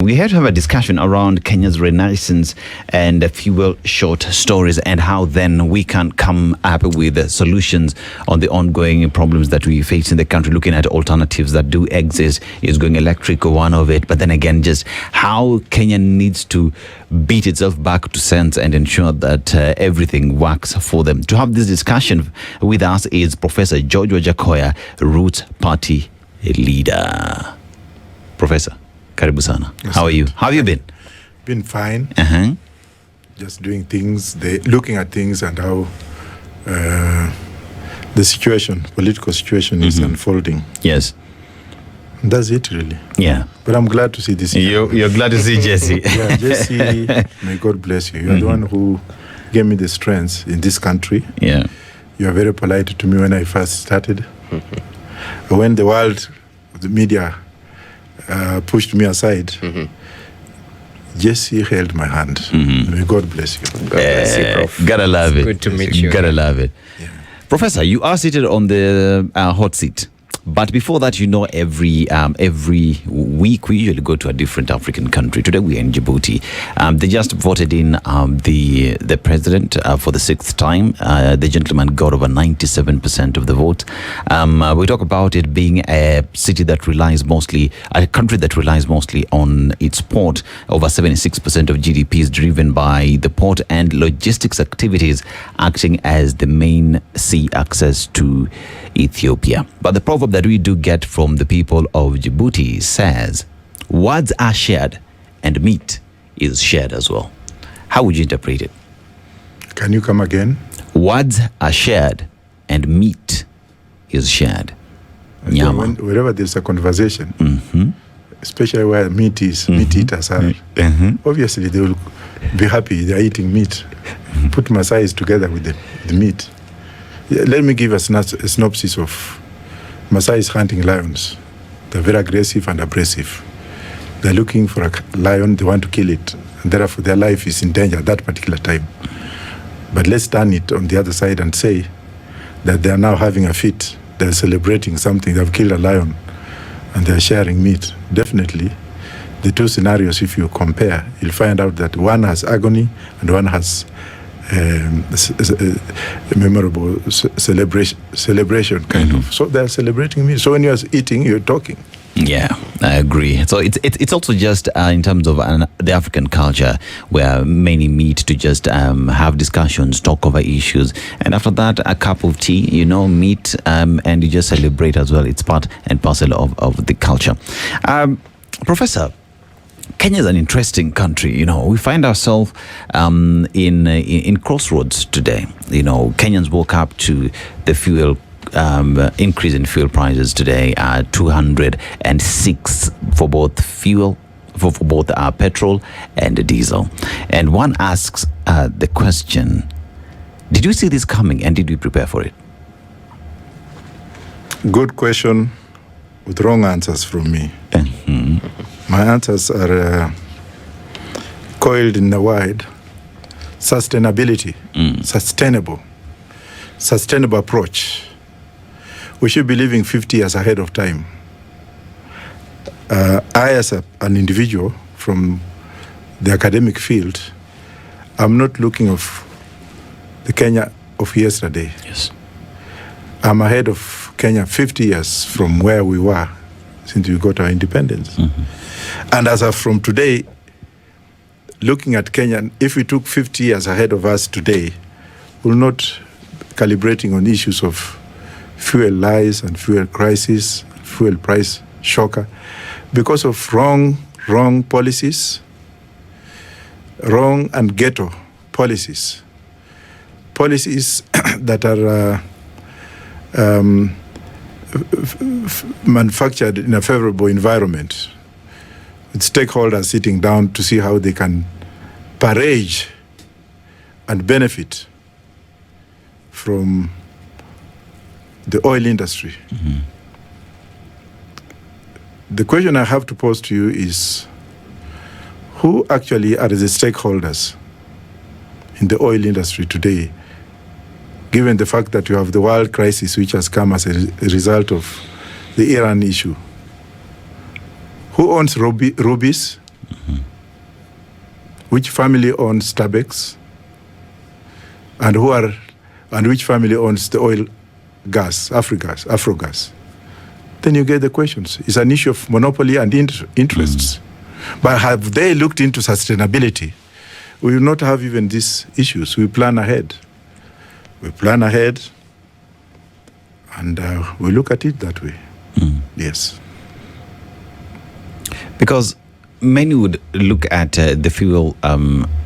We had to have a discussion around Kenya's renaissance and a few short stories and how then we can come up with solutions on the ongoing problems that we face in the country, looking at alternatives that do exist. Is going electric one of it, but then again, just how Kenya needs to beat itself back to sense and ensure that everything works for them. To have this discussion with us is Professor George Wajackoya, Roots Party leader. Professor, karibu sana. Yes, how are you? How have you been? Been fine. Uh-huh. Just doing things, looking at things and how the situation, political situation is unfolding. Yes. And that's it really. Yeah. But I'm glad to see this. You're glad to see Jesse. Yeah, Jesse, may God bless you. You're the one who gave me the strength in this country. Yeah. You are very polite to me when I first started. When the world, the media pushed me aside, Jesse held my hand. May God bless you. God bless you, Prof. Gotta love it. Good to meet you. Gotta love it. Yeah. Professor, you are seated on the hot seat. But before that, every week we usually go to a different African country. Today we are in Djibouti. They just voted in the president for the sixth time. The gentleman got over 97% of the vote. We talk about it being a city that relies mostly, a country that relies mostly on its port. Over 76% of GDP is driven by the port and logistics activities, acting as the main sea access to Ethiopia. But the proverb that we do get from the people of Djibouti says, words are shared and meat is shared as well. How would you interpret it? Can you come again? Words are shared and meat is shared. Nyama. Wherever there's a conversation, especially where meat is, meat eaters are, obviously they will be happy they're eating meat. Put Maasais together with the meat. Yeah, let me give a synopsis of Maasais hunting lions. They're very aggressive and abrasive. They're looking for a lion, they want to kill it, and therefore their life is in danger at that particular time. But let's turn it on the other side and say that they are now having a feast. They're celebrating something. They've killed a lion and they're sharing meat. Definitely, the two scenarios, if you compare, you'll find out that one has agony and one has memorable celebration kind of. So they're celebrating meat. So when you're eating, you're talking. Yeah, I agree. So it's also just in terms of the African culture where many meet to just have discussions, talk over issues, and after that a cup of tea, meet, and you just celebrate as well. It's part and parcel of the culture. Professor, Kenya is an interesting country. We find ourselves in crossroads today. Kenyans woke up to the fuel increase in fuel prices today, 206 for both fuel, for both petrol and diesel. And one asks the question: did you see this coming, and did you prepare for it? Good question with wrong answers from me. My answers are coiled in the word sustainability, sustainable approach. We should be living 50 years ahead of time. I, as an individual from the academic field, I'm not looking of the Kenya of yesterday. Yes. I'm ahead of Kenya 50 years from where we were since we got our independence. And as of from today, looking at Kenya, if we took 50 years ahead of us today, we're not calibrating on issues of fuel lies and fuel crisis, fuel price shocker, because of wrong policies, wrong and ghetto policies that are manufactured in a favorable environment, with stakeholders sitting down to see how they can parade and benefit from the oil industry. The question I have to pose to you is, who actually are the stakeholders in the oil industry today, given the fact that you have the world crisis which has come as a result of the Iran issue? Who owns rubies? which family owns Starbucks, and which family owns the oil gas, Afrogas. Then you get the questions. It's an issue of monopoly and interests. But have they looked into sustainability? We will not have even these issues. We plan ahead. And we look at it that way. Yes. Because many would look at the fuel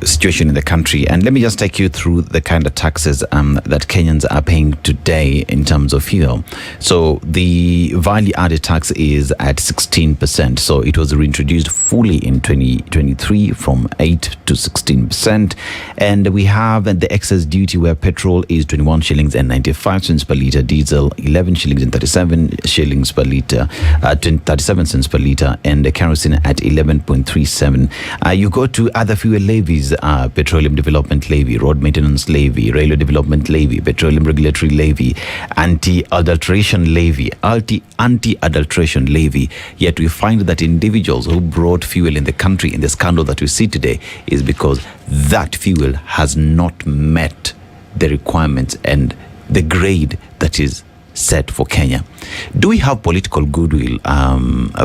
situation in the country, and let me just take you through the kind of taxes that Kenyans are paying today in terms of fuel. So the value-added tax is at 16%. So it was reintroduced fully in 2023 from 8 to 16%. And we have the excess duty where petrol is 21 shillings and 95 cents per litre, diesel 11 shillings and 37 shillings per litre, 37 cents per litre, and the kerosene at 11.37. You go to other fuel levies, petroleum development levy, road maintenance levy, railway development levy, petroleum regulatory levy, anti-adulteration levy, anti-adulteration levy. Yet we find that individuals who brought fuel in the country in the scandal that we see today is because that fuel has not met the requirements and the grade that is set for Kenya. Do we have political goodwill,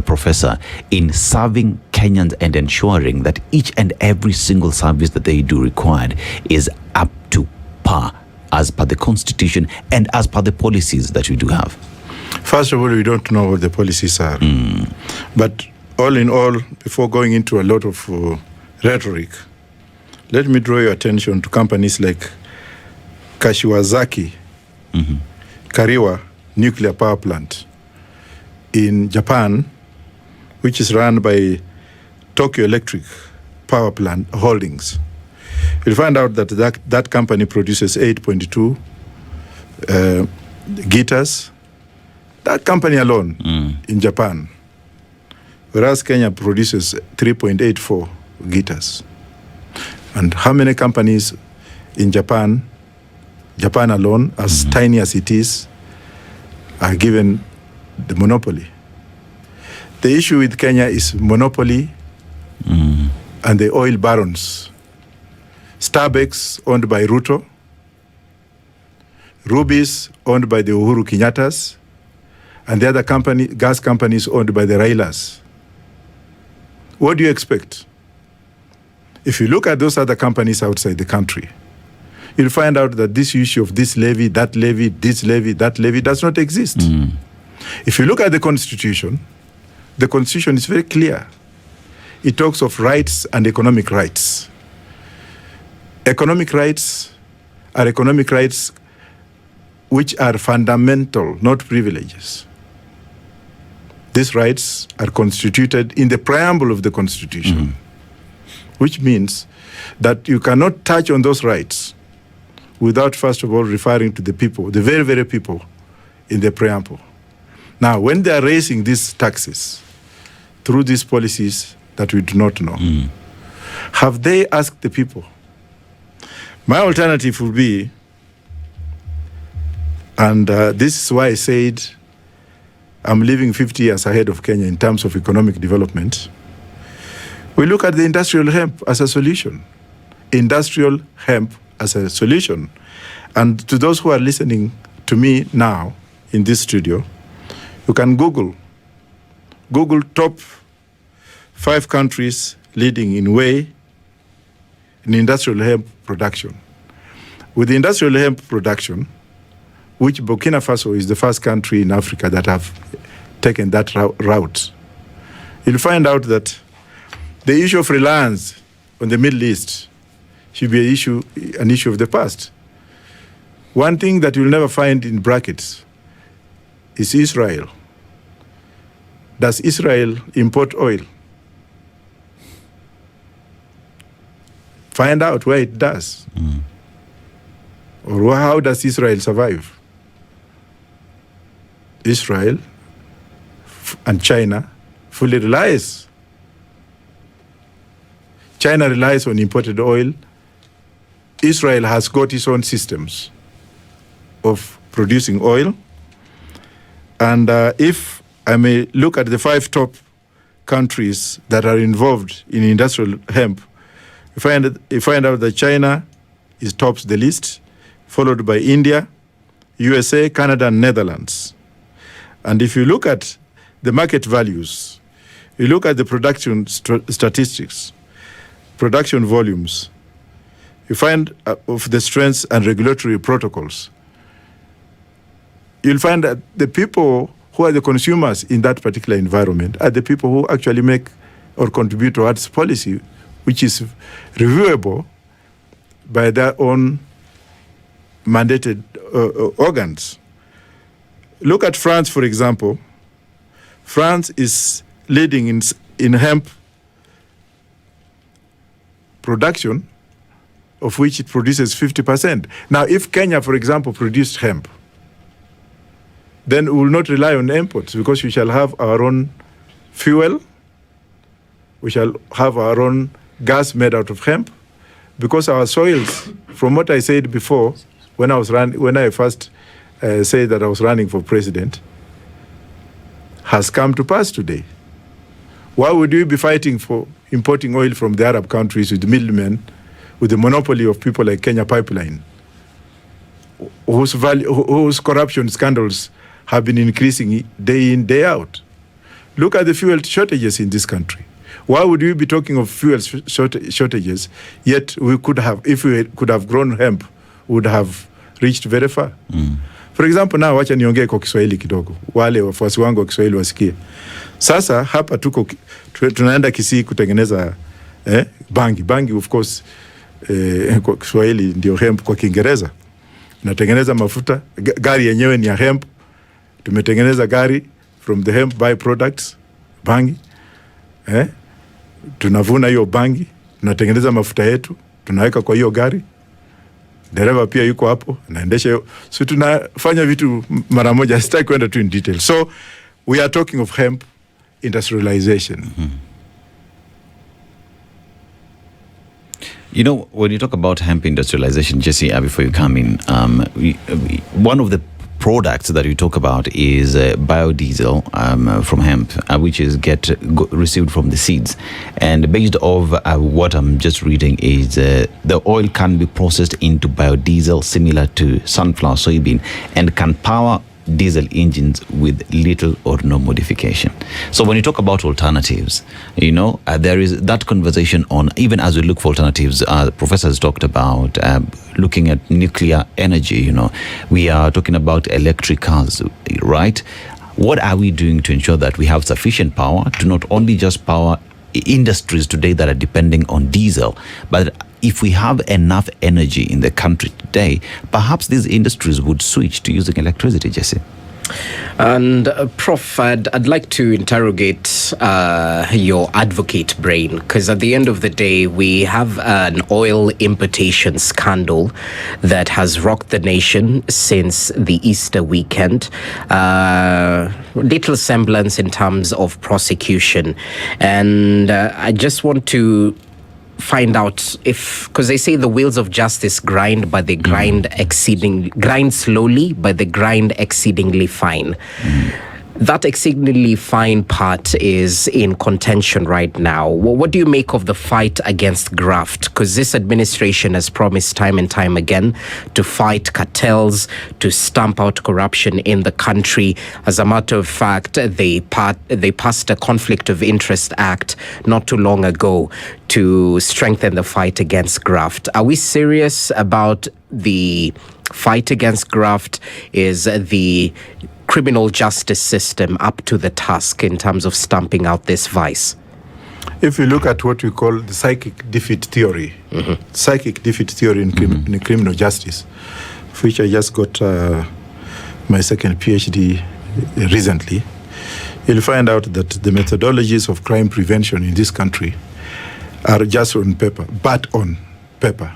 Professor, in serving Kenyans and ensuring that each and every single service that they do required is up to par as per the Constitution and as per the policies that we do have? First of all, we don't know what the policies are. But all in all, before going into a lot of rhetoric, let me draw your attention to companies like Kashiwazaki, Kariwa nuclear power plant in Japan, which is run by Tokyo Electric Power Plant Holdings. You'll find out that company produces 8.2 guitars. That company alone in Japan, whereas Kenya produces 3.84 guitars. And how many companies in Japan alone, as tiny as it is, are given the monopoly? The issue with Kenya is monopoly and the oil barons. Starbucks owned by Ruto, Ruby's owned by the Uhuru Kenyatas, and the other gas companies owned by the Railas. What do you expect? If you look at those other companies outside the country, you'll find out that this issue of this levy, that levy, this levy, that levy does not exist. If you look at the Constitution is very clear. It talks of rights and economic rights. Economic rights are economic rights which are fundamental, not privileges. These rights are constituted in the preamble of the Constitution, which means that you cannot touch on those rights without, first of all, referring to the people, the very, very people in the preamble. Now, when they are raising these taxes through these policies that we do not know, have they asked the people? My alternative would be, and this is why I said I'm living 50 years ahead of Kenya in terms of economic development. We look at the industrial hemp as a solution. Industrial hemp as a solution. And to those who are listening to me now in this studio, you can Google top 5 countries leading in industrial hemp production. With the industrial hemp production, which Burkina Faso is the first country in Africa that have taken that route, you'll find out that the issue of reliance on the Middle East should be an issue of the past. One thing that you'll never find in brackets is Israel. Does Israel import oil? Find out where it does. Or how does Israel survive? Israel and China fully relies. China relies on imported oil. Israel has got its own systems of producing oil. And if I may look at the 5 top countries that are involved in industrial hemp, You find out that China tops the list, followed by India, USA, Canada, and Netherlands. And if you look at the market values, you look at the production statistics, production volumes, you find of the strengths and regulatory protocols, you'll find that the people who are the consumers in that particular environment are the people who actually make or contribute towards policy, which is reviewable by their own mandated organs. Look at France, for example. France is leading in hemp production, of which it produces 50%. Now, if Kenya, for example, produced hemp, then we will not rely on imports because we shall have our own fuel, we shall have our own gas made out of hemp, because our soils, from what I said before, when I first said that I was running for president, has come to pass today. Why would we be fighting for importing oil from the Arab countries with the middlemen, with the monopoly of people like Kenya Pipeline, whose corruption scandals have been increasing day in, day out? Look at the fuel shortages in this country. Why would we be talking of fuel shortages, yet we could have, if we could have grown hemp, would have reached very far? For example, now wacha niongee kwa Kiswahili kidogo, wale wafuasi wangu wa Kiswahili wasikie. Sasa hapa tunaenda Kisii kutengeneza bangi. Bangi, of course, kwa Kiswahili ndio hemp kwa Kiingereza. Natengeneza mafuta, gari yenyewe ni ya hemp. Tumetengeneza gari from the hemp byproducts, bangi. Tunavuna hiyo bangi, tunatengeneza mafuta yetu, tunaweka kwa hiyo gari. Dereva pia yuko hapo, anaendesha hiyo. So tunafanya vitu mara moja, sitaki kwenda tu in detail. So we are talking of hemp industrialization. You know, when you talk about hemp industrialization, Jesse, before you come in, one of the products that you talk about is biodiesel from hemp, which is received from the seeds. And based off what I'm just reading is the oil can be processed into biodiesel similar to sunflower soybean and can power diesel engines with little or no modification. So when you talk about alternatives, you know, there is that conversation on, even as we look for alternatives, professors talked about looking at nuclear energy, you know, we are talking about electric cars, right? What are we doing to ensure that we have sufficient power to not only just power industries today that are depending on diesel, but if we have enough energy in the country today, perhaps these industries would switch to using electricity, Jesse? And Prof, I'd like to interrogate your advocate brain, because at the end of the day, we have an oil importation scandal that has rocked the nation since the Easter weekend. Little semblance in terms of prosecution. And I just want to find out if, because they say the wheels of justice grind, but they grind slowly, but they grind exceedingly fine. That exceedingly fine part is in contention right now. What do you make of the fight against graft? Because this administration has promised time and time again to fight cartels, to stamp out corruption in the country. As a matter of fact, they passed a Conflict of Interest Act not too long ago to strengthen the fight against graft. Are we serious about the fight against graft? Is the criminal justice system up to the task in terms of stamping out this vice? If you look at what we call the psychic defeat theory, psychic defeat theory in criminal justice, for which I just got my second PhD recently, you'll find out that the methodologies of crime prevention in this country are just on paper, but on paper.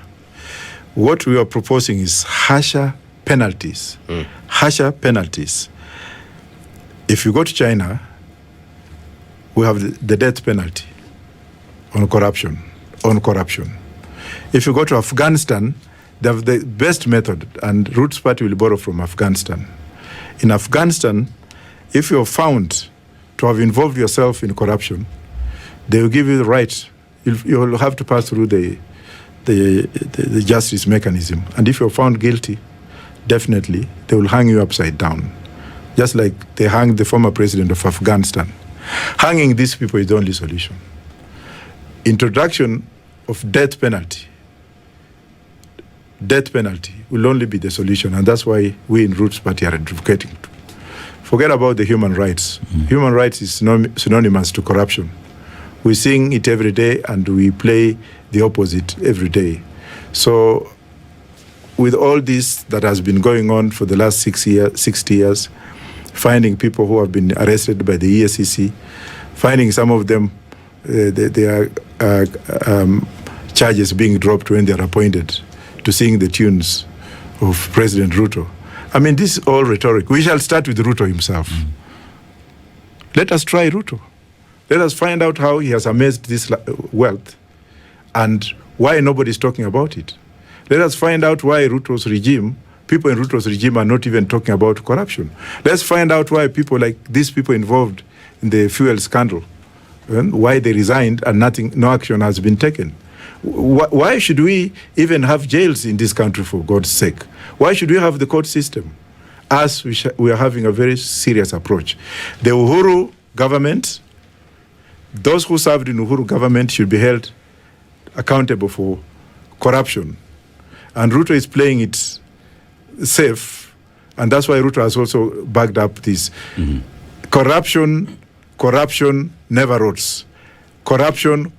What we are proposing is harsher penalties. Harsher penalties. If you go to China, we have the death penalty on corruption. If you go to Afghanistan, they have the best method, and Roots Party will borrow from Afghanistan. In Afghanistan, if you're found to have involved yourself in corruption, they will give you the right. You'll have to pass through the the justice mechanism. And if you're found guilty, definitely they will hang you upside down, just like they hanged the former president of Afghanistan. Hanging these people is the only solution. Introduction of death penalty will only be the solution, and that's why we in Roots Party are advocating. Forget about the human rights. Human rights is synonymous to corruption. We sing it every day and we play the opposite every day. So with all this that has been going on for the last 60 years, finding people who have been arrested by the EACC, finding some of them, their charges being dropped when they are appointed to sing the tunes of President Ruto. I mean, this is all rhetoric. We shall start with Ruto himself. Let us try Ruto. Let us find out how he has amassed this wealth and why nobody is talking about it. Let us find out why Ruto's regime, people in Ruto's regime are not even talking about corruption. Let's find out why people like these people involved in the fuel scandal, why they resigned and no action has been taken. Why should we even have jails in this country, for God's sake? Why should we have the court system? As we are having a very serious approach. The Uhuru government, those who served in Uhuru government should be held accountable for corruption. And Ruto is playing it safe, and that's why Ruto has also backed up this. Corruption never rots. Corruption.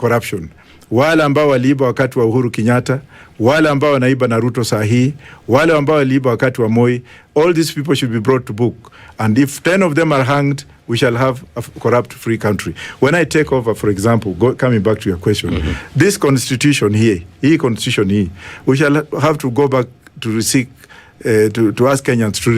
Wale ambao waliiba wakati wa Uhuru Kenyatta, wale ambao wanaiba na Ruto sahi, wale ambao waliiba wakati wa Moi, all these people should be brought to book. And if 10 of them are hanged, we shall have a corrupt-free country. When I take over, for example, coming back to your question, this constitution here, we shall have to go back to seek, to ask Kenyans to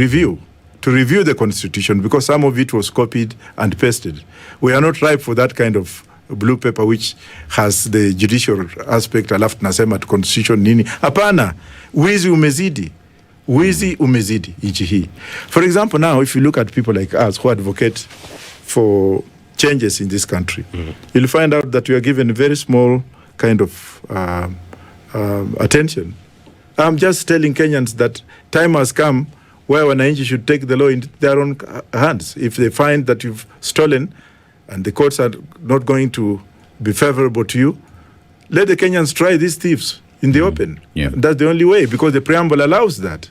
review the constitution, because some of it was copied and pasted. We are not ripe for that kind of blue paper which has the judicial aspect, alafu tunasema to constitution nini. Hapana, wizi umezidi nchi hii. For example, now if you look at people like us who advocate for changes in this country, you'll find out that we are given very small kind of attention. I'm just telling Kenyans that time has come where wananchi should take the law into their own hands. If they find that you've stolen and the courts are not going to be favorable to you, let the Kenyans try these thieves in the open. Yeah. That's the only way, because the preamble allows that.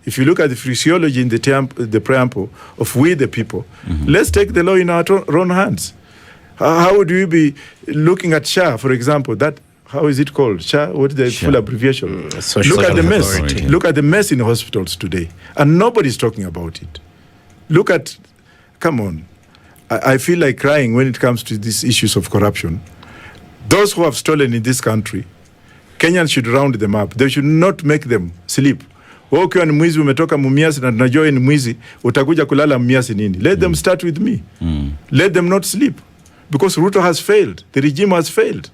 If you look at the physiology in the preamble of we the people, let's take the law in our own hands. How would we be looking at SHA, for example? That, how is it called? SHA? What is the full abbreviation? Look at the mess. Authority. Look at the mess in hospitals today, and nobody's talking about it. Come on. I feel like crying when it comes to these issues of corruption. Those who have stolen in this country, Kenyans should round them up. They should not make them sleep. Ukiwa ni mwizi umetoka Mumias na tunajua ni mwizi, utakuja kulala Mumias nini? Let them start with me. Let them not sleep. Because Ruto has failed. The regime has failed.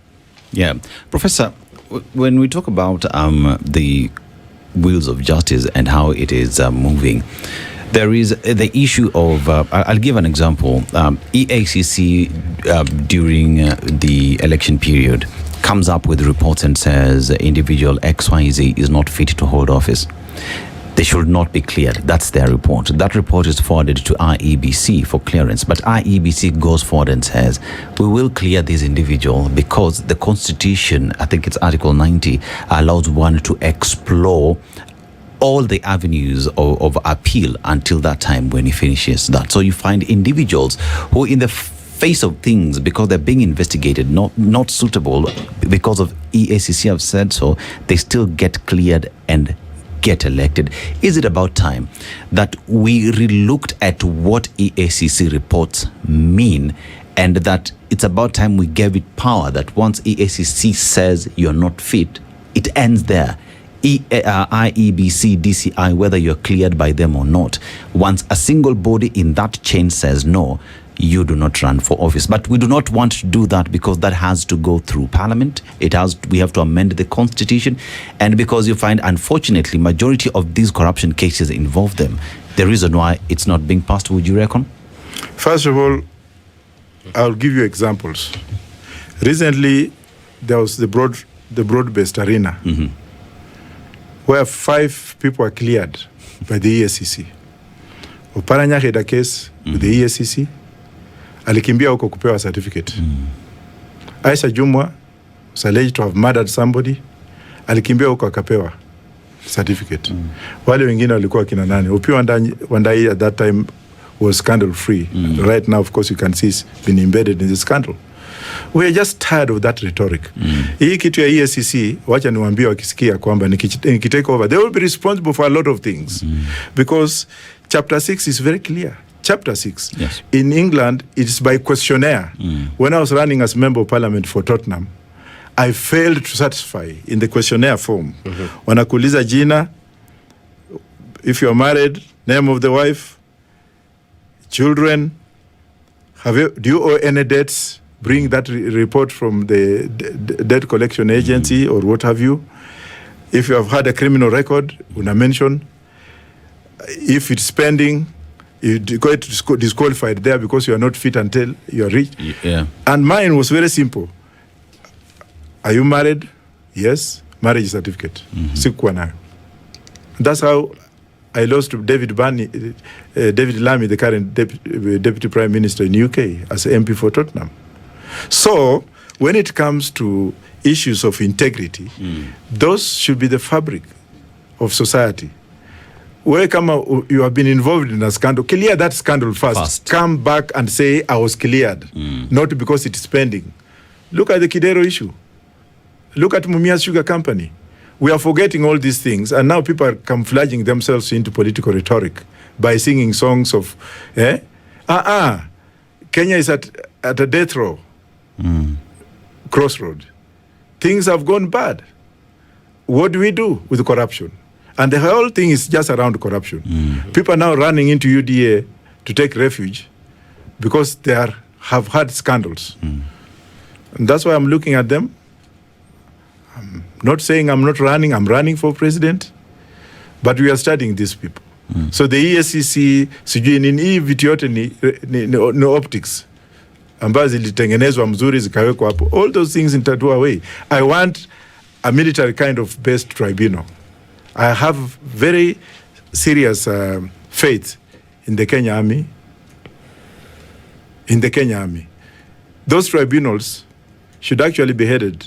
Yeah. Professor, when we talk about the wheels of justice and how it is moving, there is the issue of, I'll give an example. EACC during the election period comes up with reports and says individual XYZ is not fit to hold office. They should not be cleared. That's their report. That report is forwarded to IEBC for clearance, but IEBC goes forward and says, we will clear this individual because the Constitution, I think it's Article 90, allows one to explore all the avenues of appeal until that time when he finishes that. So you find individuals who in the face of things, because they're being investigated, not suitable because of EACC have said so, they still get cleared and get elected. Is it about time that we relooked at what EACC reports mean, and that it's about time we gave it power, that once EACC says you're not fit, it ends there? IEBC, DCI, whether you're cleared by them or not, once a single body in that chain says no, you do not run for office. But we do not want to do that because that has to go through Parliament. We have to amend the Constitution, and because you find, unfortunately, majority of these corruption cases involve them. The reason why it's not being passed, would you reckon? First of all, I'll give you examples. Recently, there was the broad the broad-based arena, where 5 people were cleared by the EACC. Oparanya had a case with the EACC. Alikimbia huko kupewa certificate. Aisha Jumwa was alleged to have murdered somebody. Alikimbia huko akapewa certificate. Wale wengine walikuwa kina nani? Opiyo Wandayi at that time was scandal free. Right now, of course, you can see he's been embedded in the scandal. We are just tired of that rhetoric. Hii kitu ya EACC, wacha niwaambie wakisikia kwamba nikitake over, they will be responsible for a lot of things. Because Chapter 6 is very clear. Chapter 6. Yes. In England, it's by questionnaire. When I was running as Member of Parliament for Tottenham, I failed to satisfy in the questionnaire form. Wanakuuliza jina, if you're married, name of the wife, children, do you owe any debts? Bring that report from the debt collection agency or what have you. If you have had a criminal record, una mention. If it's pending, you get disqualified there because you are not fit until you are rich. Yeah. And mine was very simple. Are you married? Yes. Marriage certificate. Sikuwa nayo. That's how I lost to David Lammy, the current Deputy Prime Minister in UK, as MP for Tottenham. So, when it comes to issues of integrity, those should be the fabric of society. Where you have been involved in a scandal, clear that scandal first. Come back and say, I was cleared. Not because it is pending. Look at the Kidero issue. Look at Mumia's Sugar Company. We are forgetting all these things, and now people are camouflaging themselves into political rhetoric by singing songs of, Kenya is at a death row, crossroad. Things have gone bad. What do we do with corruption? And the whole thing is just around corruption. People are now running into UDA to take refuge because they have had scandals. And that's why I'm looking at them. I'm not saying I'm not running, I'm running for president, but we are studying these people. So the EACC, sijui nini vitu yote ni optics. Ambazo zilitengenezwa mzuri zikawekwa hapo. All those things nitatoa away. I want a military kind of based tribunal. I have very serious faith in the Kenya Army. Those tribunals should actually be headed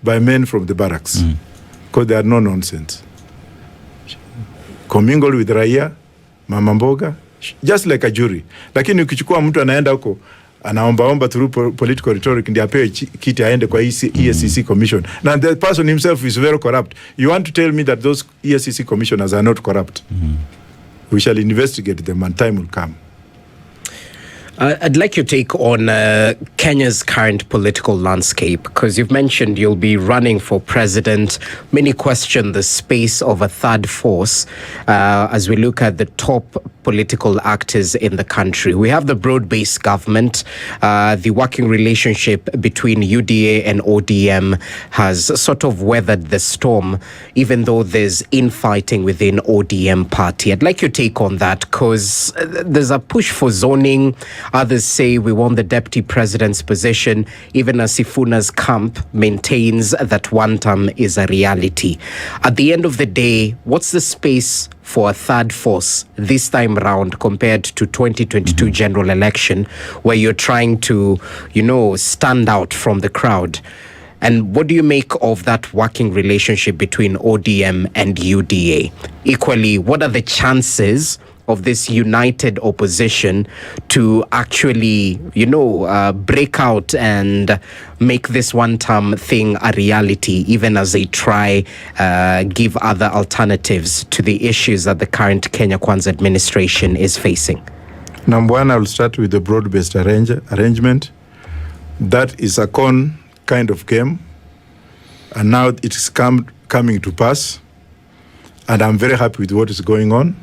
by men from the barracks, because they are no nonsense. Commingle with raia, mama mboga, just like a jury. Lakini ukichukua mtu anaenda huko anaomba through political rhetoric ndiye apewe kiti aende kwa EACC commission. Now the person himself is very corrupt. You want to tell me that those EACC commissioners are not corrupt? We shall investigate them and time will come. I'd like your take on Kenya's current political landscape, because you've mentioned you'll be running for president. Many question the space of a third force as we look at the top political actors in the country. We have the broad-based government. The working relationship between UDA and ODM has sort of weathered the storm, even though there's infighting within ODM party. I'd like your take on that, because there's a push for zoning. Others say we want the deputy president's position, even as Sifuna's camp maintains that one term is a reality. At the end of the day, what's the space for a third force this time around compared to 2022 general election, where you're trying to, stand out from the crowd? And what do you make of that working relationship between ODM and UDA? Equally, what are the chances of this united opposition to actually, break out and make this one-term thing a reality, even as they try give other alternatives to the issues that the current Kenya Kwanza administration is facing? Number one, I'll start with the broad-based arrangement. That is a kind of game, and now it's coming to pass, and I'm very happy with what is going on.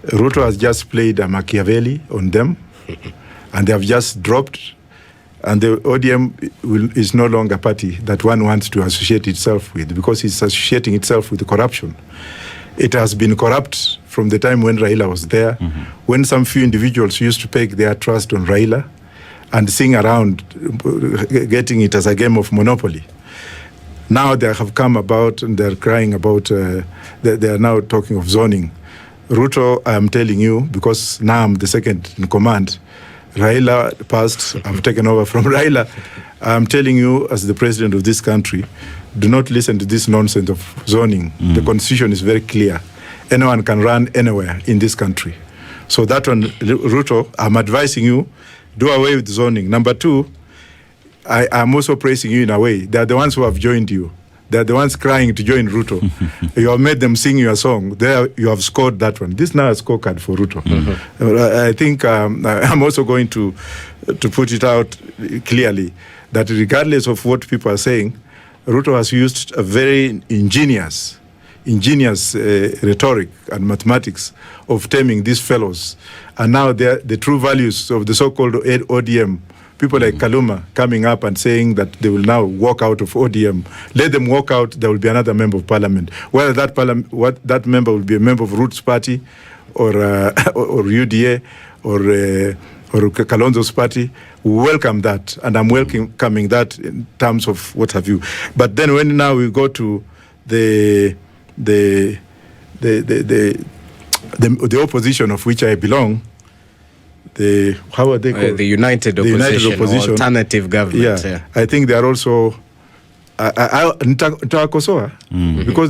Ruto has just played a Machiavelli on them, and they have just dropped, and the ODM is no longer a party that one wants to associate itself with, because it's associating itself with corruption. It has been corrupt from the time when Raila was there, when some few individuals used to peg their trust on Raila and sing around, getting it as a game of Monopoly. Now they have come about and they're crying about, they are now talking of zoning. Ruto, I am telling you, because now I'm the second in command. Raila passed, I've taken over from Raila. I'm telling you, as the president of this country, do not listen to this nonsense of zoning. The constitution is very clear. Anyone can run anywhere in this country. So that one, Ruto, I'm advising you, do away with zoning. Number two, I'm also praising you in a way. They're the ones who have joined you. They're the ones crying to join Ruto. You have made them sing your song. There, you have scored that one. This now is a scorecard for Ruto. I think I'm also going to put it out clearly that regardless of what people are saying, Ruto has used a very ingenious rhetoric and mathematics of taming these fellows. And now the true values of the so-called ODM, people like Kaluma coming up and saying that they will now walk out of ODM. Let them walk out, there will be another member of parliament. Whether that member will be a member of Roots Party or UDA or Kalonzo's party, we welcome that. And I'm welcoming that in terms of what have you. But then when now we go to the opposition of which I belong, how are they called? The United Opposition, alternative government. Yeah. I think they are also because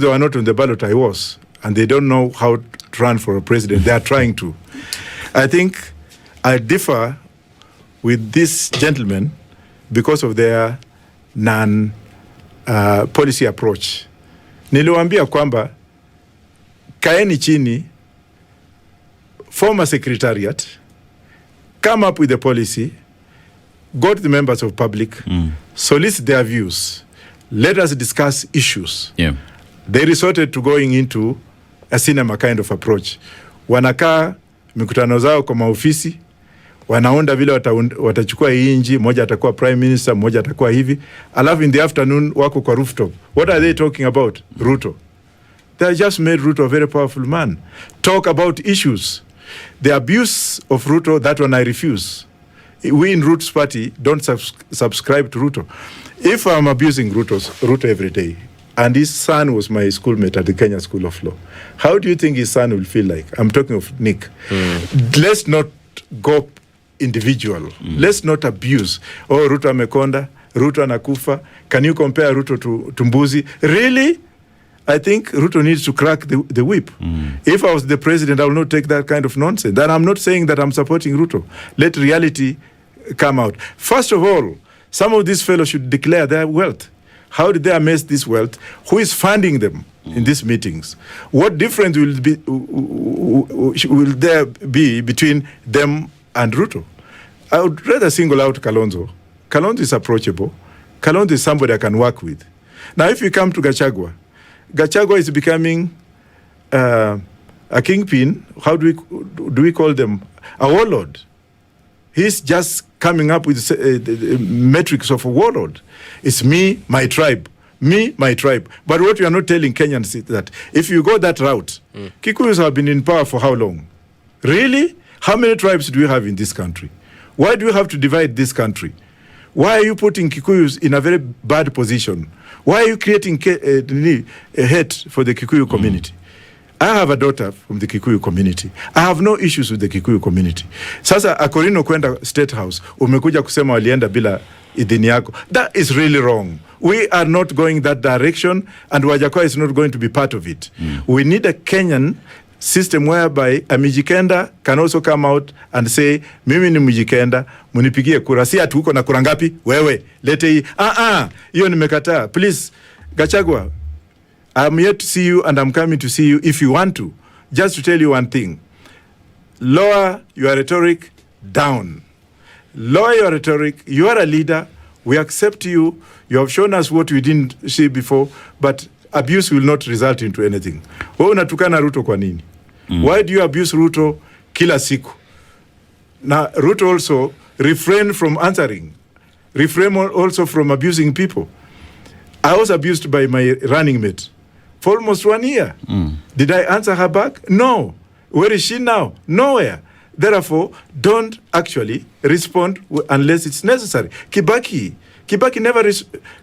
they were not on the ballot. I was, and they don't know how to run for a president. They are trying to. I think I differ with this gentleman because of their non-policy approach. Niliwaambia kwamba kaeni chini, form a secretariat, come up with a policy, go to the members of public, solicit their views, let us discuss issues. Yeah. They resorted to going into a cinema kind of approach. Wanakaa mikutano zao kwa maofisi, wanaunda vile watachukua inji, moja atakuwa prime minister, moja atakuwa hivi, alafu in the afternoon wako kwa rooftop. What are they talking about? Ruto. They just made Ruto a very powerful man. Talk about issues. The abuse of Ruto, that one I refuse. We in Roots Party don't subscribe to Ruto. If I'm abusing Ruto every day, and his son was my schoolmate at the Kenya School of Law, how do you think his son will feel like? I'm talking of Nick. Let's not go individual. Let's not abuse. Oh, Ruto amekonda, Ruto anakufa. Can you compare Ruto to Mbuzi? Really? I think Ruto needs to crack the whip. If I was the president, I will not take that kind of nonsense. And I'm not saying that I'm supporting Ruto. Let reality come out. First of all, some of these fellows should declare their wealth. How did they amass this wealth? Who is funding them in these meetings? What difference will there be between them and Ruto? I would rather single out Kalonzo. Kalonzo is approachable. Kalonzo is somebody I can work with. Now, if you come to Gachagua is becoming a kingpin. How do we call them? A warlord. He's just coming up with the metrics of a warlord. It's me, my tribe. Me, my tribe. But what you are not telling Kenyans is that if you go that route, Kikuyus have been in power for how long? Really? How many tribes do we have in this country? Why do we have to divide this country? Why are you putting Kikuyus in a very bad position? Why are you creating a hate for the Kikuyu community? I have a daughter from the Kikuyu community. I have no issues with the Kikuyu community. Sasa Akorino kwenda State House, umekuja kusema walienda bila idhini yako. That is really wrong. We are not going that direction, and Wajackoya is not going to be part of it. We need a Kenyan system whereby a Mijikenda can also come out and say, mimi ni Mijikenda, munipigie kura. Si ati uko na kura ngapi? Wewe, lete hii. Hiyo nimekataa. Please, Gachagua, I'm here to see you and I'm coming to see you if you want to. Just to tell you one thing. Lower your rhetoric down. Lower your rhetoric. You are a leader. We accept you. You have shown us what we didn't see before, but abuse will not result into anything. Wewe unatukana Ruto kwa nini? Why do you abuse Ruto kila siku? Now, Ruto also refrain from answering. Refrain also from abusing people. I was abused by my running mate for almost 1 year. Did I answer her back? No. Where is she now? Nowhere. Therefore, don't actually respond unless it's necessary. Kibaki never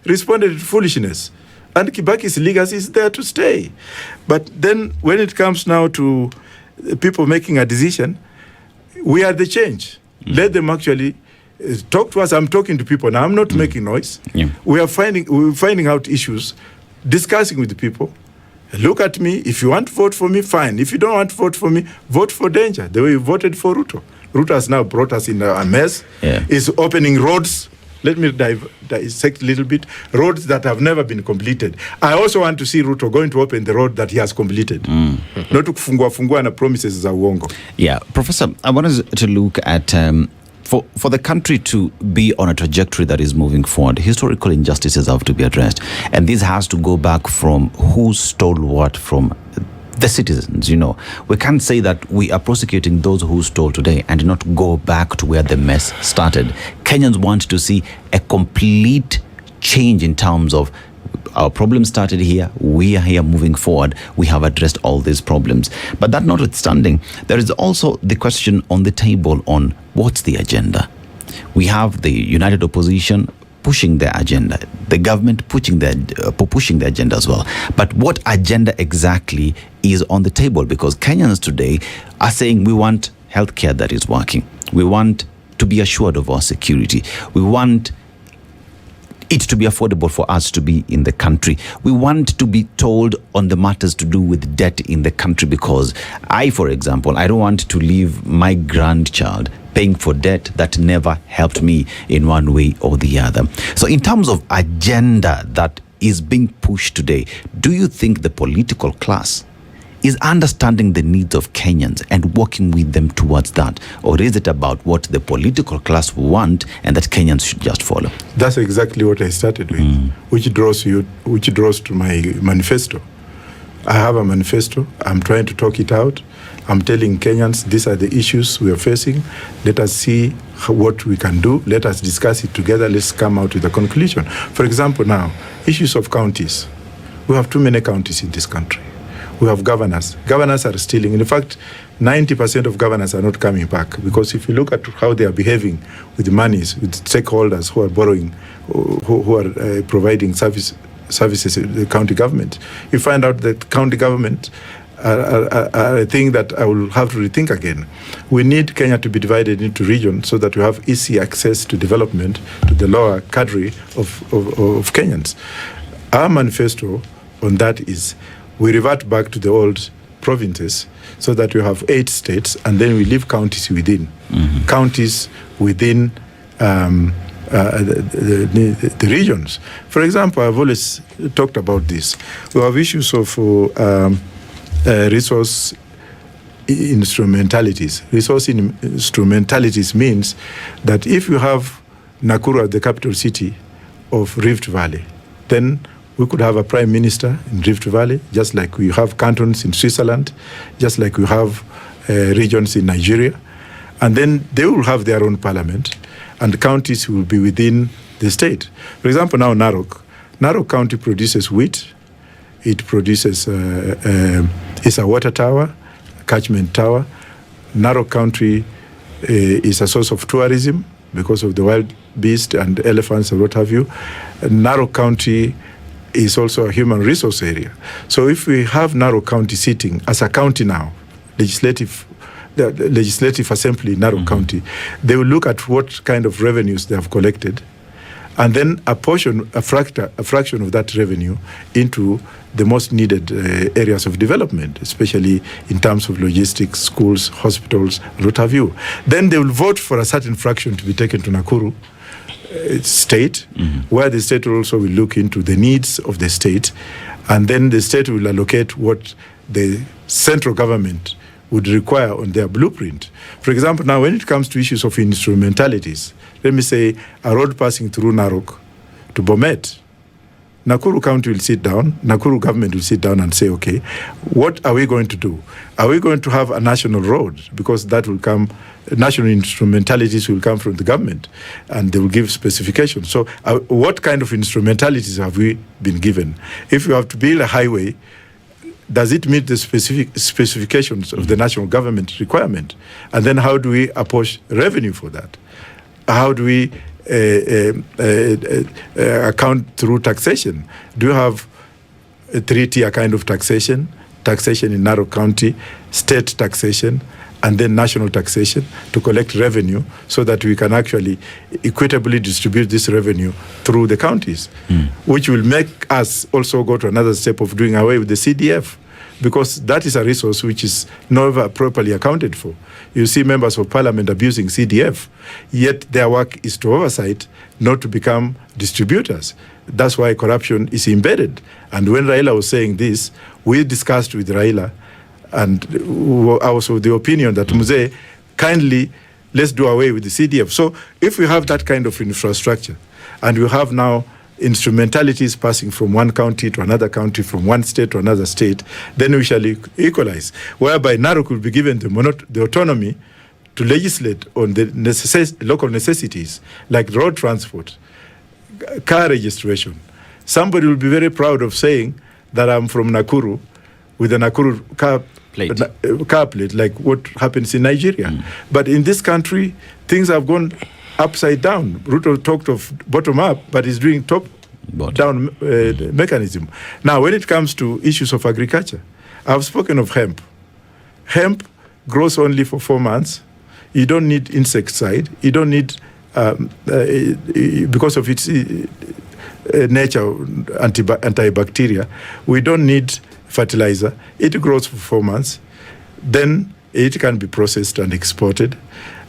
responded to foolishness. And Kibaki's legacy is there to stay. But then when it comes now to people making a decision, we are the change. Let them actually talk to us. I'm talking to people now. I'm not making noise. Yeah. We're finding out issues, discussing with the people. Look at me. If you want to vote for me, fine. If you don't want to vote for me, vote for Danger. The way you voted for Ruto. Ruto has now brought us in a mess. Yeah. Is opening roads. Let me dissect a little bit. Roads that have never been completed. I also want to see Ruto going to open the road that he has completed. Not to fungua na promises za uongo. Yeah, Professor, I want us to look at for the country to be on a trajectory that is moving forward, historical injustices have to be addressed. And this has to go back from who stole what from the citizens. We can't say that we are prosecuting those who stole today and not go back to where the mess started. Kenyans want to see a complete change in terms of our problem started here, we are here moving forward, we have addressed all these problems. But that notwithstanding, there is also the question on the table on what's the agenda. We have the united opposition pushing their agenda, the government pushing the agenda as well. But what agenda exactly is on the table? Because Kenyans today are saying we want healthcare that is working. We want to be assured of our security. We want it to be affordable for us to be in the country. We want to be told on the matters to do with debt in the country, because for example, I don't want to leave my grandchild paying for debt that never helped me in one way or the other. So in terms of agenda that is being pushed today, do you think the political class is understanding the needs of Kenyans and working with them towards that? Or is it about what the political class want and that Kenyans should just follow? That's exactly what I started with, which draws to my manifesto. I have a manifesto. I'm trying to talk it out. I'm telling Kenyans these are the issues we are facing. Let us see what we can do. Let us discuss it together. Let's come out with a conclusion. For example, now, issues of counties. We have too many counties in this country. We have governors. Governors are stealing. In fact, 90% of governors are not coming back, because if you look at how they are behaving with the monies, with stakeholders who are borrowing, who are providing services to the county government, you find out that county government are a thing that I will have to rethink again. We need Kenya to be divided into regions so that we have easy access to development to the lower cadre of Kenyans. Our manifesto on that is we revert back to the old provinces so that we have 8 states, and then we leave counties within. Counties within the regions. For example, I've always talked about this. We have issues of resource instrumentalities. Resource instrumentalities means that if you have Nakuru as the capital city of Rift Valley, then we could have a prime minister in Rift Valley, just like we have cantons in Switzerland, just like we have regions in Nigeria. And then they will have their own parliament, and the counties will be within the state. For example, now Narok County produces wheat. It produces, it's a water tower, catchment tower. Narok County is a source of tourism because of the wild beast and elephants and what have you. Narok County is also a human resource area. So if we have Narok County sitting as a county now, the legislative assembly in Narok County, they will look at what kind of revenues they have collected, and then a fraction of that revenue into the most needed areas of development, especially in terms of logistics, schools, hospitals, what have you. Then they will vote for a certain fraction to be taken to Nakuru state, where the state also will look into the needs of the state, and then the state will allocate what the central government would require on their blueprint. For example, now when it comes to issues of instrumentalities, let me say a road passing through Narok to Bomet, Nakuru County will sit down, Nakuru government will sit down and say, okay, what are we going to do? Are we going to have a national road? Because that will come, national instrumentalities will come from the government, and they will give specifications. So what kind of instrumentalities have we been given? If you have to build a highway, does it meet the specifications of the national government requirement? And then how do we apportion revenue for that? How do we account through taxation? Do you have a 3-tier kind of taxation in Narok County, state taxation, and then national taxation to collect revenue so that we can actually equitably distribute this revenue through the counties, which will make us also go to another step of doing away with the CDF, because that is a resource which is never properly accounted for. You see members of parliament abusing CDF, yet their work is to oversight, not to become distributors. That's why corruption is embedded. And when Raila was saying this, we discussed with Raila, and I was of the opinion that Mzee, kindly, let's do away with the CDF. So if we have that kind of infrastructure, and we have now instrumentalities passing from one county to another county, from one state to another state, then we shall equalize, whereby Narok will be given the autonomy to legislate on the local necessities, like road transport, car registration. Somebody will be very proud of saying that I'm from Nakuru with a Nakuru car plate, like what happens in Nigeria. But in this country, things have gone upside down. Ruto talked of bottom up, but he's doing top down mechanism. Now, when it comes to issues of agriculture, I've spoken of hemp. Hemp grows only for 4 months. You don't need insecticide. You don't need, because of its nature, antibacteria, we don't need fertilizer. It grows for 4 months. Then it can be processed and exported.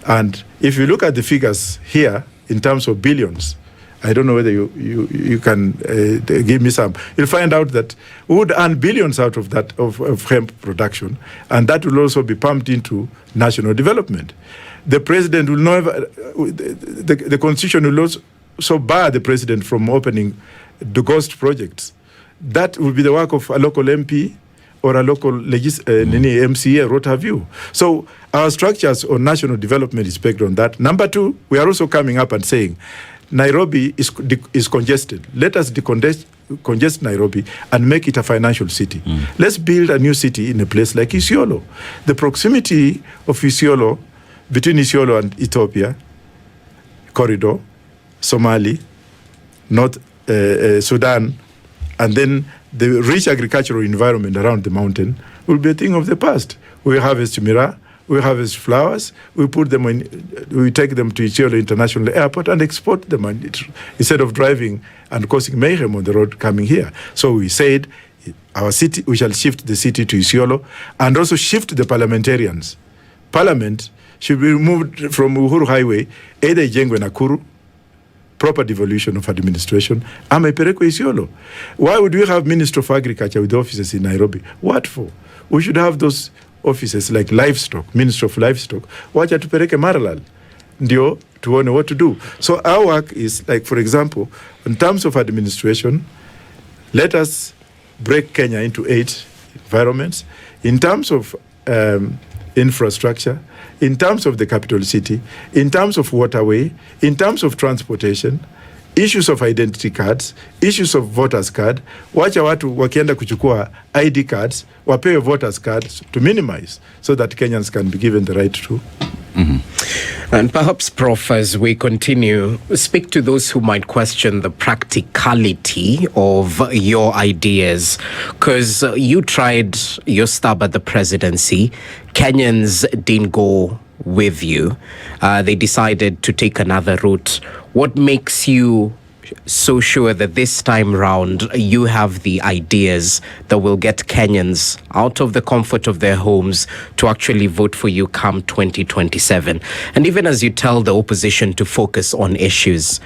And if you look at the figures here in terms of billions, I don't know whether you can give me some. You'll find out that we would earn billions out of that, of hemp production, and that will also be pumped into national development. The president will never, the constitution will also bar the president from opening the ghost projects. That will be the work of a local MP or a local MCA, what have you. So our structures on national development is pegged on that. Number two, we are also coming up and saying, Nairobi is congested. Let us decongest Nairobi and make it a financial city. Let's build a new city in a place like Isiolo. The proximity of Isiolo, between Isiolo and Ethiopia, corridor, Somali, North Sudan, and then the rich agricultural environment around the mountain will be a thing of the past. We harvest miraa, we harvest flowers, we put them in, we take them to Isiolo International Airport and export them instead of driving and causing mayhem on the road coming here. So we said our city, we shall shift the city to Isiolo and also shift the parliamentarians. Parliament should be removed from Uhuru Highway, either ijengwe Nakuru, proper devolution of administration, ama ipelekwe Isiolo. Why would we have Minister of Agriculture with offices in Nairobi? What for? We should have those offices like livestock, Minister of Livestock. Wacha tupeleke Maralal, ndio tuone what to do. So our work is, like, for example, in terms of administration, let us break Kenya into 8 environments. In terms of infrastructure, in terms of the capital city, in terms of waterway, in terms of transportation, issues of identity cards, issues of voters card, wacha watu wakienda kuchukua ID cards, wapewe voters cards to minimize so that Kenyans can be given the right to. And perhaps, Prof, as we continue, speak to those who might question the practicality of your ideas, because you tried your stab at the presidency. Kenyans didn't go with you. They decided to take another route. What makes you so sure that this time round you have the ideas that will get Kenyans out of the comfort of their homes to actually vote for you come 2027? And even as you tell the opposition to focus on issues,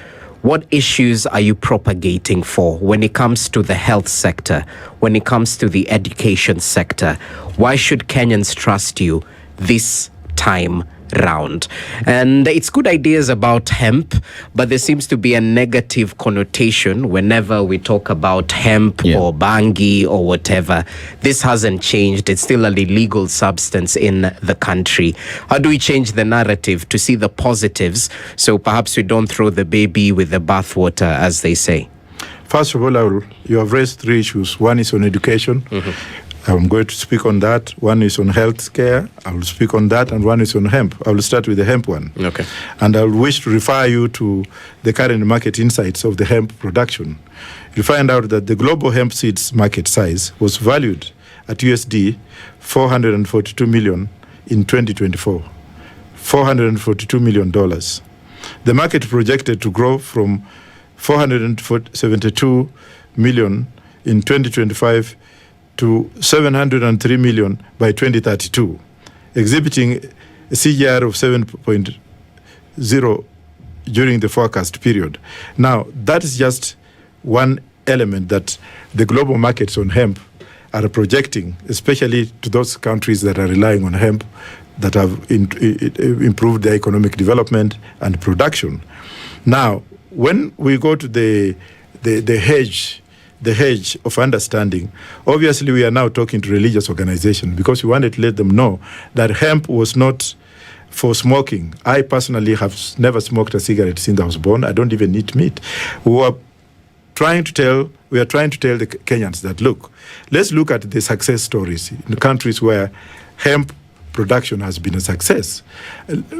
what issues are you propagating for when it comes to the health sector, when it comes to the education sector? Why should Kenyans trust you this time round? And it's good ideas about hemp, but there seems to be a negative connotation whenever we talk about hemp or bangi or whatever. This hasn't changed. It's still an illegal substance in the country. How do we change the narrative to see the positives so perhaps we don't throw the baby with the bathwater, as they say? First of all, you have raised 3 issues. One is on education. I'm going to speak on that. One is on healthcare. I will speak on that, and one is on hemp. I will start with the hemp one. Okay. And I will wish to refer you to the current market insights of the hemp production. You'll find out that the global hemp seeds market size was valued at USD 442 million in 2024. $442 million. The market projected to grow from 472 million in 2025 to 703 million by 2032, exhibiting a CAGR of 7.0 during the forecast period. Now, that is just one element that the global markets on hemp are projecting, especially to those countries that are relying on hemp, that have improved their economic development and production. Now, when we go to the hedge of understanding, obviously we are now talking to religious organizations because we wanted to let them know that hemp was not for smoking. I personally have never smoked a cigarette since I was born. I don't even eat meat. We are trying to tell the Kenyans that, look, let's look at the success stories in countries where hemp production has been a success.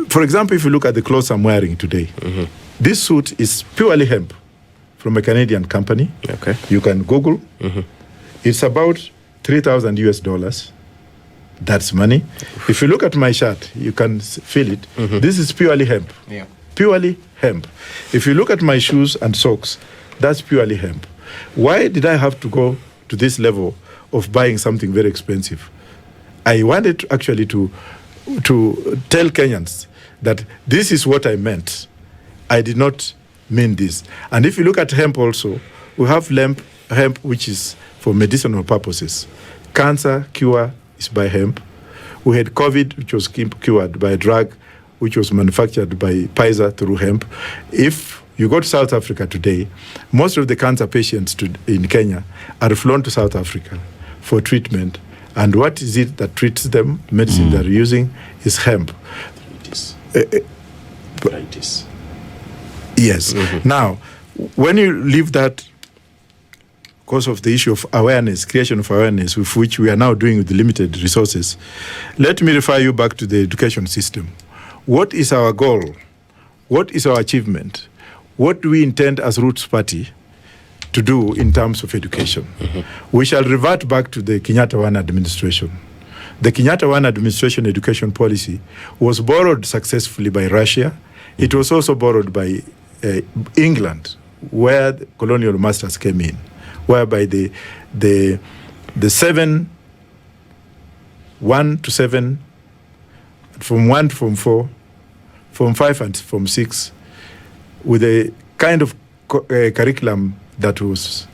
For example, if you look at the clothes I'm wearing today, this suit is purely hemp from a Canadian company. Okay. You can Google. It's about $3,000. That's money. If you look at my shirt, you can feel it. This is purely hemp. Yeah. Purely hemp. If you look at my shoes and socks, that's purely hemp. Why did I have to go to this level of buying something very expensive? I wanted actually to tell Kenyans that this is what I meant. I did not mean this. And if you look at hemp also, we have hemp which is for medicinal purposes. Cancer cure is by hemp. We had COVID, which was cured by a drug which was manufactured by Pfizer through hemp. If you go to South Africa today, most of the cancer patients in Kenya are flown to South Africa for treatment. And what is it that treats them? Medicine they're using is hemp. Yes. Now, when you leave that, because of the issue of awareness, creation of awareness, with which we are now doing with the limited resources, let me refer you back to the education system. What is our goal? What is our achievement? What do we intend as Roots Party to do in terms of education? We shall revert back to the Kenyatta One administration. The Kenyatta One administration education policy was borrowed successfully by Russia. It was also borrowed by England, where the colonial masters came in, whereby the 1 to 7, from 1 to from 4, from 5 and from 6, with a kind of curriculum that was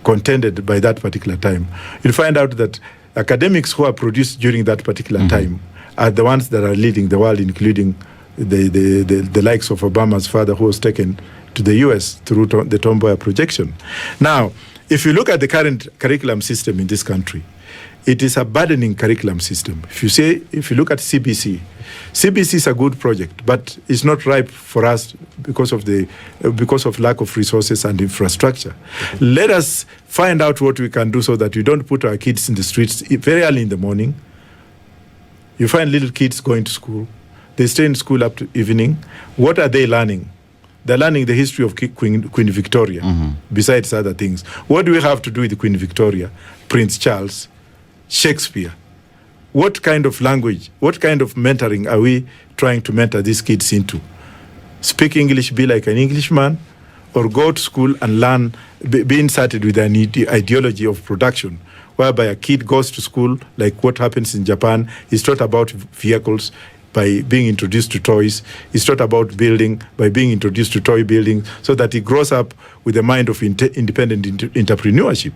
contended by that particular time. You'll find out that academics who are produced during that particular time are the ones that are leading the world, including the likes of Obama's father, who was taken to the US through the Tomboya projection. Now, if you look at the current curriculum system in this country, it is a burdening curriculum system. If you look at CBC is a good project, but it's not ripe for us because of lack of resources and infrastructure. Let us find out what we can do so that we don't put our kids in the streets very early in the morning. You find little kids going to school. They stay in school up to evening. What are they learning? They're learning the history of Queen Victoria, besides other things. What do we have to do with Queen Victoria, Prince Charles, Shakespeare? What kind of language, what kind of mentoring are we trying to mentor these kids into? Speak English, be like an Englishman, or go to school and learn, be inserted with an ideology of production, whereby a kid goes to school, like what happens in Japan, is taught about vehicles by being introduced to toys. It's taught about building by being introduced to toy building, so that he grows up with a mind of independent entrepreneurship.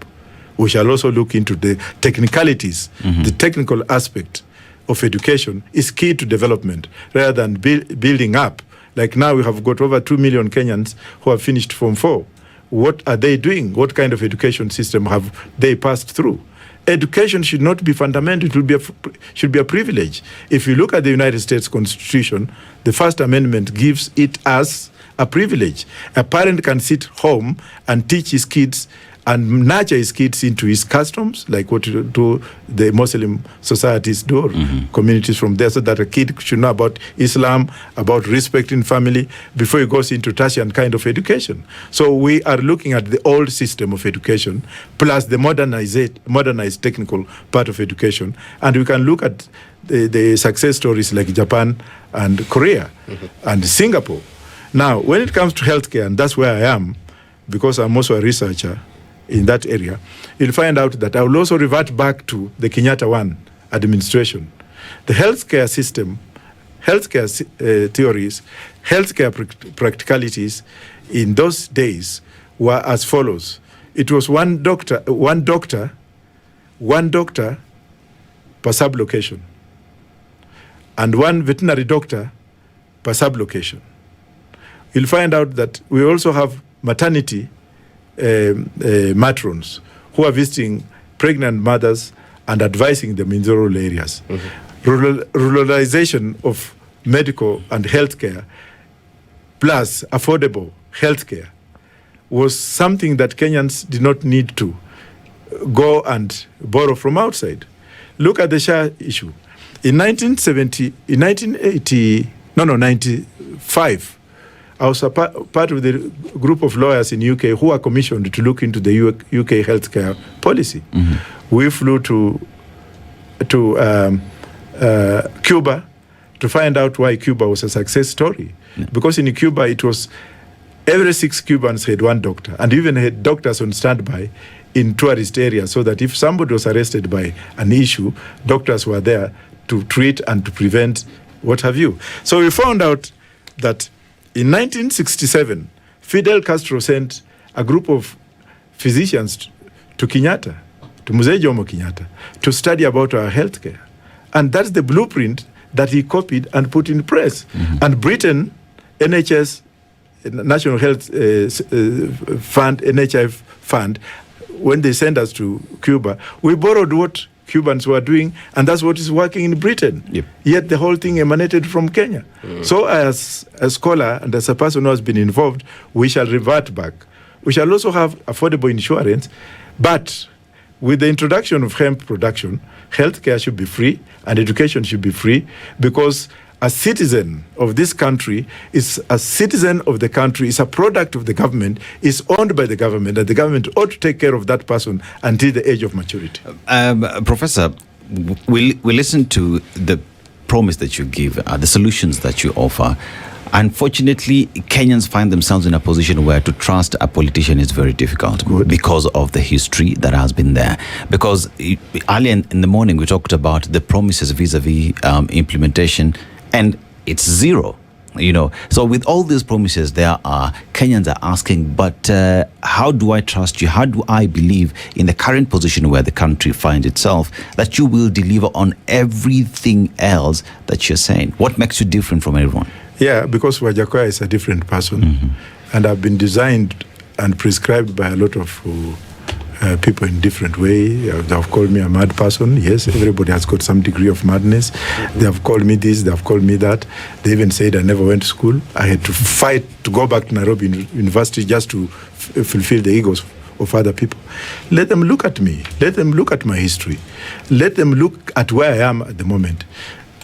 We shall also look into the technicalities. The technical aspect of education is key to development rather than building up. Like now we have got over 2 million Kenyans who have finished Form 4. What are they doing? What kind of education system have they passed through? Education should not be fundamental. It should be a privilege. If you look at the United States Constitution, the First Amendment gives it as a privilege. A parent can sit home and teach his kids and nurture his kids into his customs, like what do the Muslim societies do, or communities from there, so that a kid should know about Islam, about respecting family, before he goes into tertiary kind of education. So we are looking at the old system of education, plus the modernized technical part of education, and we can look at the success stories like Japan and Korea and Singapore. Now, when it comes to healthcare, and that's where I am, because I'm also a researcher in that area, you'll find out that I will also revert back to the Kenyatta 1 administration. The healthcare system, healthcare theories, healthcare practicalities in those days were as follows. It was one doctor per sublocation, and one veterinary doctor per sublocation. You'll find out that we also have maternity matrons who are visiting pregnant mothers and advising them in the rural areas. Ruralization of medical and healthcare plus affordable healthcare was something that Kenyans did not need to go and borrow from outside. Look at the SHA issue. In 95, I was a part of the group of lawyers in UK who were commissioned to look into the UK healthcare policy. We flew to Cuba to find out why Cuba was a success story. Because in Cuba, it was every 6 Cubans had one doctor, and even had doctors on standby in tourist areas, so that if somebody was arrested by an issue, doctors were there to treat and to prevent what have you. So we found out that in 1967, Fidel Castro sent a group of physicians to Kenyatta, to Mzee Jomo Kenyatta, to study about our healthcare. And that's the blueprint that he copied and put in press. And Britain, NHS, National Health Fund, NHF Fund, when they sent us to Cuba, we borrowed what Cubans were doing, and that's what is working in Britain. Yet the whole thing emanated from Kenya. So as a scholar and as a person who has been involved, we shall revert back. We shall also have affordable insurance, but with the introduction of hemp production, healthcare should be free and education should be free, because a citizen of this country is a citizen of the country, is a product of the government, is owned by the government, and the government ought to take care of that person until the age of maturity. Professor, we listen to the promise that you give, the solutions that you offer. Unfortunately, Kenyans find themselves in a position where to trust a politician is very difficult because of the history that has been there. Because earlier in the morning, we talked about the promises vis-a-vis implementation, and it's zero. So with all these promises, Kenyans are asking, but how do I trust you? How do I believe in the current position where the country finds itself that you will deliver on everything else that you're saying? What makes you different from everyone? Yeah, because Wajackoya is a different person, and I've been designed and prescribed by a lot of people in different way. They have called me a mad person. Yes, everybody has got some degree of madness. They have called me this, they have called me that. They even said I never went to school. I had to fight to go back to Nairobi University just to fulfill the egos of other people. Let them look at me. Let them look at my history. Let them look at where I am at the moment.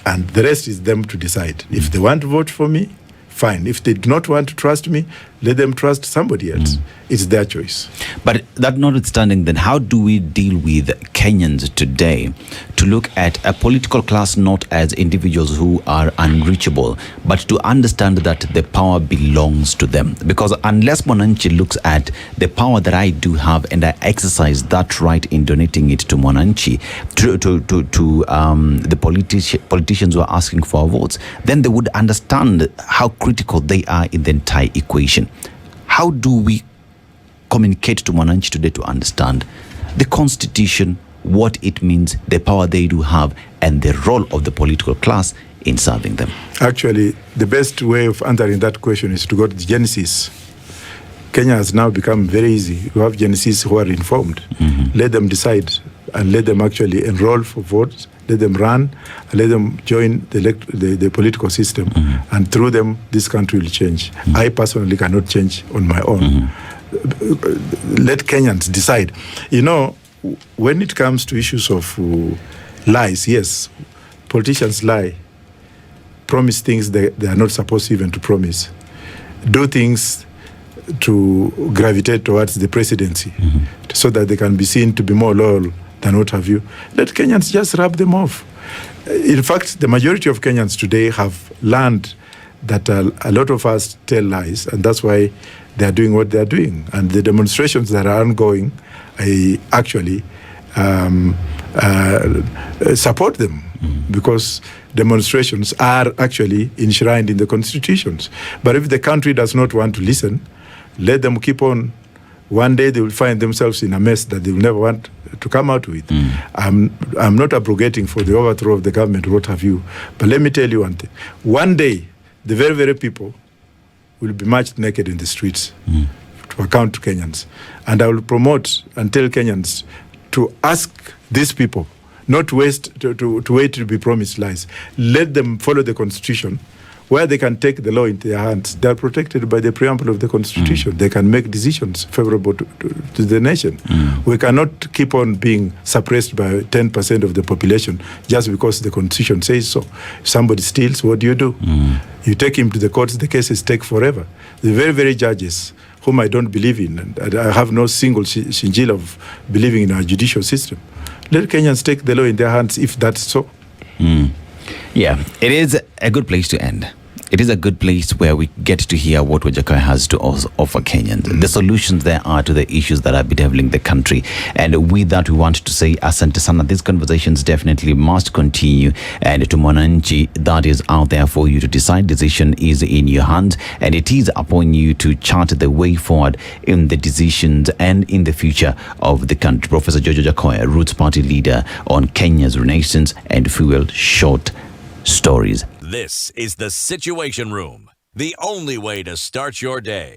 And the rest is them to decide. If they want to vote for me, fine. If they do not want to trust me, let them trust somebody else. It's their choice. But that notwithstanding, then how do we deal with Kenyans today to look at a political class not as individuals who are unreachable, but to understand that the power belongs to them? Because unless Mwananchi looks at the power that I do have and I exercise that right in donating it to Mwananchi, to the politicians who are asking for our votes, then they would understand how critical they are in the entire equation. How do we communicate to Mwananchi today to understand the constitution, what it means, the power they do have, and the role of the political class in serving them? Actually, the best way of answering that question is to go to the Genesis. Kenya has now become very easy. You have Genesis who are informed. Let them decide and let them actually enroll for votes. Let them run, and let them join the political system, and through them, this country will change. I personally cannot change on my own. let Kenyans decide. When it comes to issues of lies, yes, politicians lie, promise things they are not supposed even to promise, do things to gravitate towards the presidency, so that they can be seen to be more loyal than what have you. Let Kenyans just rub them off. In fact, the majority of Kenyans today have learned that a lot of us tell lies, and that's why they are doing what they are doing. And the demonstrations that are ongoing, I actually support them, because demonstrations are actually enshrined in the constitutions. But if the country does not want to listen, let them keep on. One day they will find themselves in a mess that they will never want to come out with. I'm not abrogating for the overthrow of the government or what have you, but let me tell you one thing. One day, the very, very people will be marched naked in the streets to account to Kenyans. And I will promote and tell Kenyans to ask these people not to wait to be promised lies. Let them follow the Constitution, where they can take the law into their hands. They are protected by the preamble of the Constitution. They can make decisions favorable to the nation. We cannot keep on being suppressed by 10% of the population just because the Constitution says so. If somebody steals, what do? You take him to the courts, the cases take forever. The very, very judges whom I don't believe in, and I have no single shinjil of believing in our judicial system. Let Kenyans take the law in their hands if that's so. Yeah, it is a good place to end. It is a good place where we get to hear what Wajackoya has to offer Kenyans, the solutions there are to the issues that are bedeviling the country. And with that, we want to say asante sana. These conversations definitely must continue. And to Mwananchi, that is out there for you to decide. Decision is in your hands, and it is upon you to chart the way forward in the decisions and in the future of the country. Professor George Wajackoya, Roots Party leader, on Kenya's Renaissance and Fuel Short Stories. This is the Situation Room, the only way to start your day.